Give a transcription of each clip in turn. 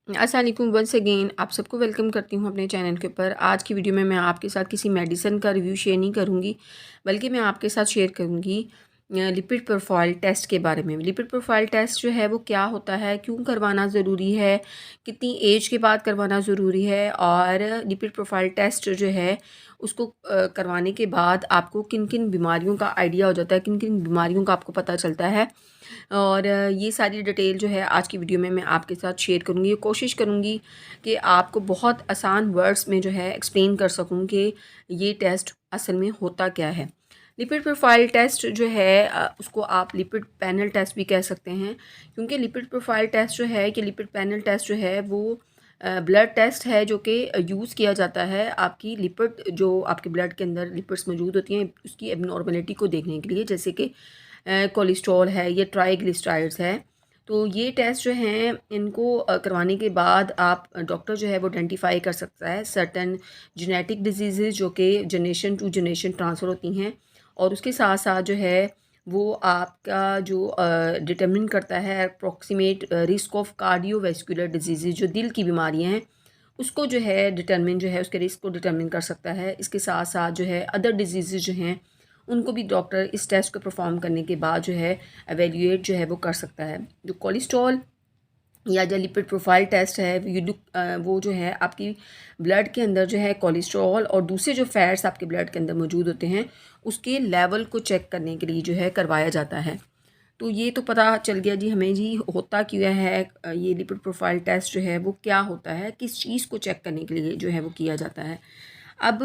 अस्सलाम वालेकुम once again आप सबको वेलकम करती हूँ अपने चैनल के ऊपर। आज की वीडियो में मैं आपके साथ किसी मेडिसिन का रिव्यू शेयर नहीं करूँगी, बल्कि मैं आपके साथ शेयर करूँगी लिपिड प्रोफाइल टेस्ट के बारे में। लिपिड प्रोफाइल टेस्ट जो है वो क्या होता है, क्यों करवाना ज़रूरी है, कितनी एज के बाद करवाना ज़रूरी है, और लिपिड प्रोफाइल टेस्ट जो है उसको करवाने के बाद आपको किन किन बीमारियों का आइडिया हो जाता है, किन किन बीमारियों का आपको पता चलता है। और ये सारी डिटेल जो है आज की वीडियो में मैं आपके साथ शेयर करूँगी। कोशिश करूँगी कि आपको बहुत आसान वर्ड्स में जो है एक्सप्लेन कर सकूँ कि ये टेस्ट असल में होता क्या है। लिपिड प्रोफाइल टेस्ट जो है उसको आप लिपिड पैनल टेस्ट भी कह सकते हैं, क्योंकि लिपिड प्रोफाइल टेस्ट जो है कि लिपिड पैनल टेस्ट जो है वो ब्लड टेस्ट है जो कि यूज़ किया जाता है आपकी लिपिड, जो आपके ब्लड के अंदर लिपिड्स मौजूद होती हैं उसकी एबनॉर्मलिटी को देखने के लिए, जैसे कि कोलेस्ट्रॉल है या ट्राइग्लिसराइड्स है। तो ये टेस्ट जो हैं इनको करवाने के बाद आप डॉक्टर जो है वो आइडेंटिफाई कर सकता है सर्टेन जेनेटिक डिजीज़ जो कि जनरेशन टू जनरेशन ट्रांसफ़र होती हैं, और उसके साथ साथ जो है वो आपका जो डिटरमिन करता है approximate risk of cardiovascular disease, जो दिल की बीमारियां हैं उसको जो है डिटरमिन जो है उसके रिस्क को डिटरमिन कर सकता है। इसके साथ साथ जो है अदर डिजीज़ जो हैं उनको भी डॉक्टर इस टेस्ट को परफॉर्म करने के बाद जो है एवेल्यूएट जो है वो कर सकता है। जो कोलेस्ट्रॉल या जो लिपिड प्रोफाइल टेस्ट है वो जो है आपकी ब्लड के अंदर जो है कोलेस्ट्रॉल और दूसरे जो फैट्स आपके ब्लड के अंदर मौजूद होते हैं उसके लेवल को चेक करने के लिए जो है करवाया जाता है। तो ये तो पता चल गया जी हमें जी होता क्यों है। ये लिपिड प्रोफाइल टेस्ट जो है वो क्या होता है, किस चीज़ को चेक करने के लिए जो है वो किया जाता है। अब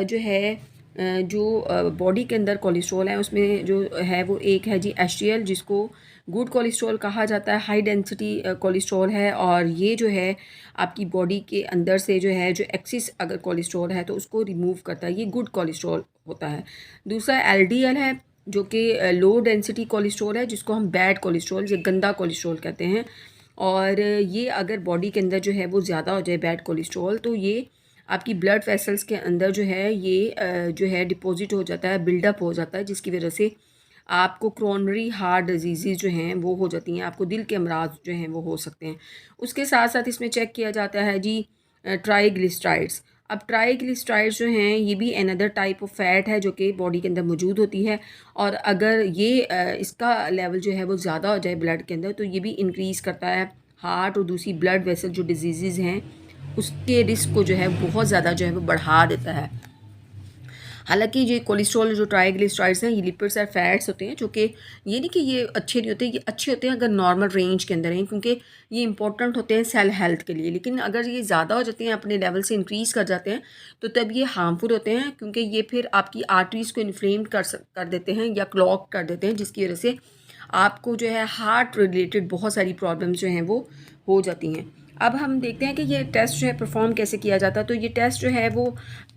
जो है जो बॉडी के अंदर कोलेस्ट्रॉल है उसमें जो है वो एक है जी एचडीएल, जिसको गुड कोलेस्ट्रॉल कहा जाता है, हाई डेंसिटी कोलेस्ट्रॉल है। और ये जो है आपकी बॉडी के अंदर से जो है जो एक्सिस अगर कोलेस्ट्रॉल है तो उसको रिमूव करता है, ये गुड कोलेस्ट्रॉल होता है। दूसरा एलडीएल है जो कि लो डेंसिटी कोलेस्ट्रॉल है, जिसको हम बैड कोलेस्ट्रॉल या गंदा कोलेस्ट्रॉल कहते हैं। और ये अगर बॉडी के अंदर जो है वो ज़्यादा हो जाए बैड कोलेस्ट्रॉल तो ये आपकी ब्लड वेसल्स के अंदर जो है ये जो है डिपॉजिट हो जाता है, बिल्डअप हो जाता है, जिसकी वजह से आपको क्रोनरी हार्ट डिजीज़ जो हैं वो हो जाती हैं, आपको दिल के अमराज जो हैं वो हो सकते हैं। उसके साथ साथ इसमें चेक किया जाता है जी ट्राइग्लिसराइड्स। अब ट्राइग्लिसराइड्स जो हैं ये भी अनदर टाइप ऑफ फैट है जो कि बॉडी के अंदर मौजूद होती है, और अगर ये इसका लेवल जो है वो ज़्यादा हो जाए ब्लड के अंदर तो ये भी इंक्रीज़ करता है हार्ट और दूसरी ब्लड वेसल जो डिजीज़ हैं उसके रिस्क को जो है बहुत ज़्यादा जो है वो बढ़ा देता है। हालांकि ये कोलेस्ट्रॉल जो ट्राइग्लिसराइड्स हैं ये लिपिड्स और फैट्स होते हैं, जो कि ये नहीं कि ये अच्छे नहीं होते, ये अच्छे होते हैं अगर नॉर्मल रेंज के अंदर हैं, क्योंकि ये इंपॉर्टेंट होते हैं सेल हेल्थ के लिए। लेकिन अगर ये ज़्यादा हो जाते हैं, अपने लेवल से इंक्रीज़ कर जाते हैं, तो तब ये हार्मफुल होते हैं, क्योंकि ये फिर आपकी आर्टरीज़ को इन्फ्लेम कर देते हैं या क्लॉग कर देते हैं, जिसकी वजह से आपको जो है हार्ट रिलेटेड बहुत सारी प्रॉब्लम्स जो हैं वो हो जाती हैं। अब हम देखते हैं कि ये टेस्ट जो है परफॉर्म कैसे किया जाता है। तो ये टेस्ट जो है वो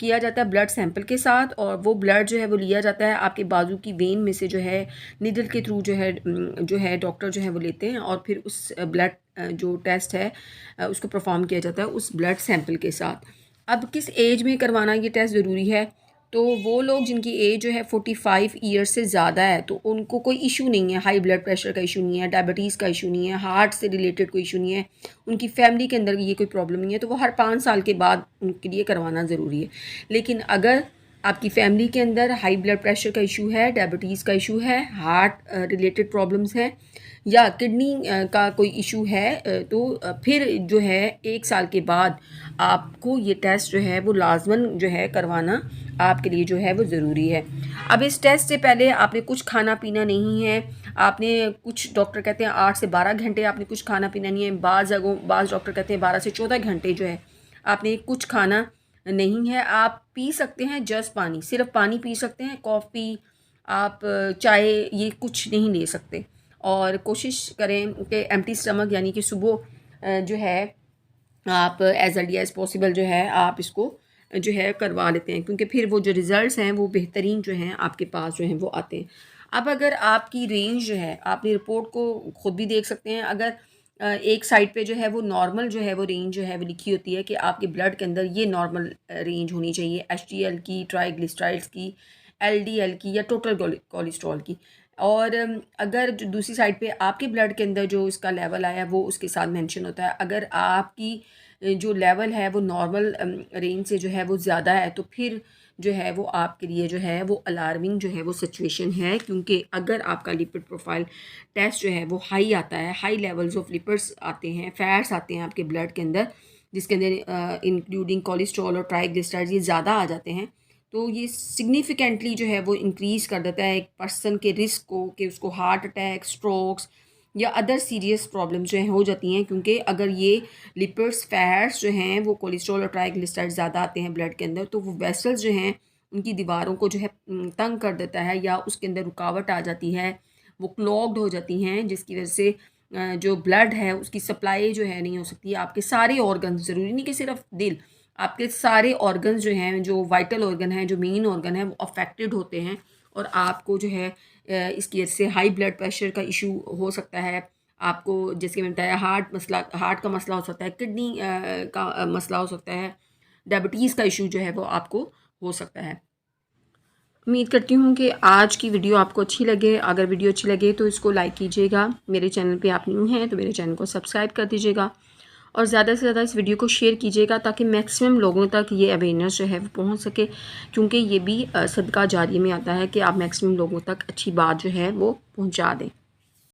किया जाता है ब्लड सैंपल के साथ, और वो ब्लड जो है वो लिया जाता है आपके बाजू की वेन में से, जो है निडल के थ्रू जो है डॉक्टर जो है वो लेते हैं, और फिर उस ब्लड जो टेस्ट है उसको परफॉर्म किया जाता है उस ब्लड सैंपल के साथ। अब किस एज में करवाना ये टेस्ट ज़रूरी है, तो वो लोग जिनकी एज जो है 45 ईयर्स से ज़्यादा है तो उनको कोई इशू नहीं है, हाई ब्लड प्रेशर का इशू नहीं है, डायबिटीज़ का इशू नहीं है, हार्ट से रिलेटेड कोई इशू नहीं है, उनकी फैमिली के अंदर भी ये कोई प्रॉब्लम नहीं है, तो वो हर 5 साल के बाद उनके लिए करवाना ज़रूरी है। लेकिन अगर आपकी फैमिली के अंदर हाई ब्लड प्रेशर का इशू है, डायबिटीज़ का इशू है, हार्ट रिलेटेड प्रॉब्लम्स हैं, या किडनी का कोई इशू है, तो फिर जो है 1 साल के बाद आपको ये टेस्ट जो है वो लाजमन जो है करवाना आपके लिए जो है वो ज़रूरी है। अब इस टेस्ट से पहले आपने कुछ खाना पीना नहीं है, आपने कुछ डॉक्टर कहते हैं 8 से 12 घंटे आपने कुछ खाना पीना नहीं है, बाज़ डॉक्टर कहते हैं 12 से 14 घंटे जो है आपने कुछ खाना नहीं है। आप पी सकते हैं जस्ट पानी, सिर्फ पानी पी सकते हैं, कॉफ़ी आप चाय ये कुछ नहीं ले सकते। और कोशिश करें कि एम्प्टी स्टमक यानी कि सुबह जो है आप एज अर्ली एज़ पॉसिबल जो है आप इसको जो है करवा लेते हैं, क्योंकि फिर वो जो रिज़ल्ट्स हैं वो बेहतरीन जो हैं आपके पास जो हैं वो आते हैं। अब अगर आपकी रेंज जो है, आपने रिपोर्ट को ख़ुद भी देख सकते हैं, अगर एक साइड पे जो है वो नॉर्मल जो है वो रेंज जो है वो लिखी होती है कि आपके ब्लड के अंदर ये नॉर्मल रेंज होनी चाहिए एचडीएल की, ट्राइग्लिसराइड्स की, एलडीएल की या टोटल कोलेस्ट्रॉल की। और अगर जो दूसरी साइड पे आपके ब्लड के अंदर जो इसका लेवल आया वो उसके साथ मेंशन होता है। अगर आपकी जो लेवल है वो नॉर्मल रेंज से जो है वो ज़्यादा है, तो फिर जो है वो आपके लिए जो है वो अलार्मिंग जो है वो सिचुएशन है, क्योंकि अगर आपका लिपिड प्रोफाइल टेस्ट जो है वो हाई आता है, हाई लेवल्स ऑफ लिपिड्स आते हैं, फैट्स आते हैं आपके ब्लड के अंदर, जिसके अंदर इंक्लूडिंग कोलेस्ट्रॉल और ट्राइग्लिसराइड्स ये ज़्यादा आ जाते हैं, तो ये सिग्निफिकेंटली जो है वो इंक्रीज़ कर देता है एक पर्सन के रिस्क को कि उसको हार्ट अटैक, स्ट्रोक्स या अदर सीरियस प्रॉब्लम्स जो हैं हो जाती हैं। क्योंकि अगर ये लिपिड्स, फैट्स जो हैं वो कोलेस्ट्रॉल और ट्राइग्लिसराइड्स ज़्यादा आते हैं ब्लड के अंदर, तो वो वेसल्स जो हैं उनकी दीवारों को जो है तंग कर देता है, या उसके अंदर रुकावट आ जाती है, वो क्लॉग्ड हो जाती हैं, जिसकी वजह से जो ब्लड है उसकी सप्लाई जो है नहीं हो सकती। आपके सारे ऑर्गन, ज़रूरी नहीं कि सिर्फ दिल, आपके सारे ऑर्गन्स जो हैं, जो वाइटल ऑर्गन हैं, जो मेन ऑर्गन है, वो अफेक्टेड होते हैं, और आपको जो है इसकी वजह से हाई ब्लड प्रेशर का इशू हो सकता है। आपको जैसे मैंने बताया हार्ट का मसला हो सकता है, किडनी का मसला हो सकता है, डायबिटीज़ का इशू जो है वो आपको हो सकता है। उम्मीद करती हूँ कि आज की वीडियो आपको अच्छी लगे। अगर वीडियो अच्छी लगे तो इसको लाइक कीजिएगा। मेरे चैनल पे आप न्यू हैं तो मेरे चैनल को सब्सक्राइब कर दीजिएगा, और ज़्यादा से ज़्यादा इस वीडियो को शेयर कीजिएगा ताकि मैक्सिमम लोगों तक ये अवेयरनेस जो है वो पहुँच सके, क्योंकि ये भी सदका जारिये में आता है कि आप मैक्सिमम लोगों तक अच्छी बात जो है वो पहुँचा दें।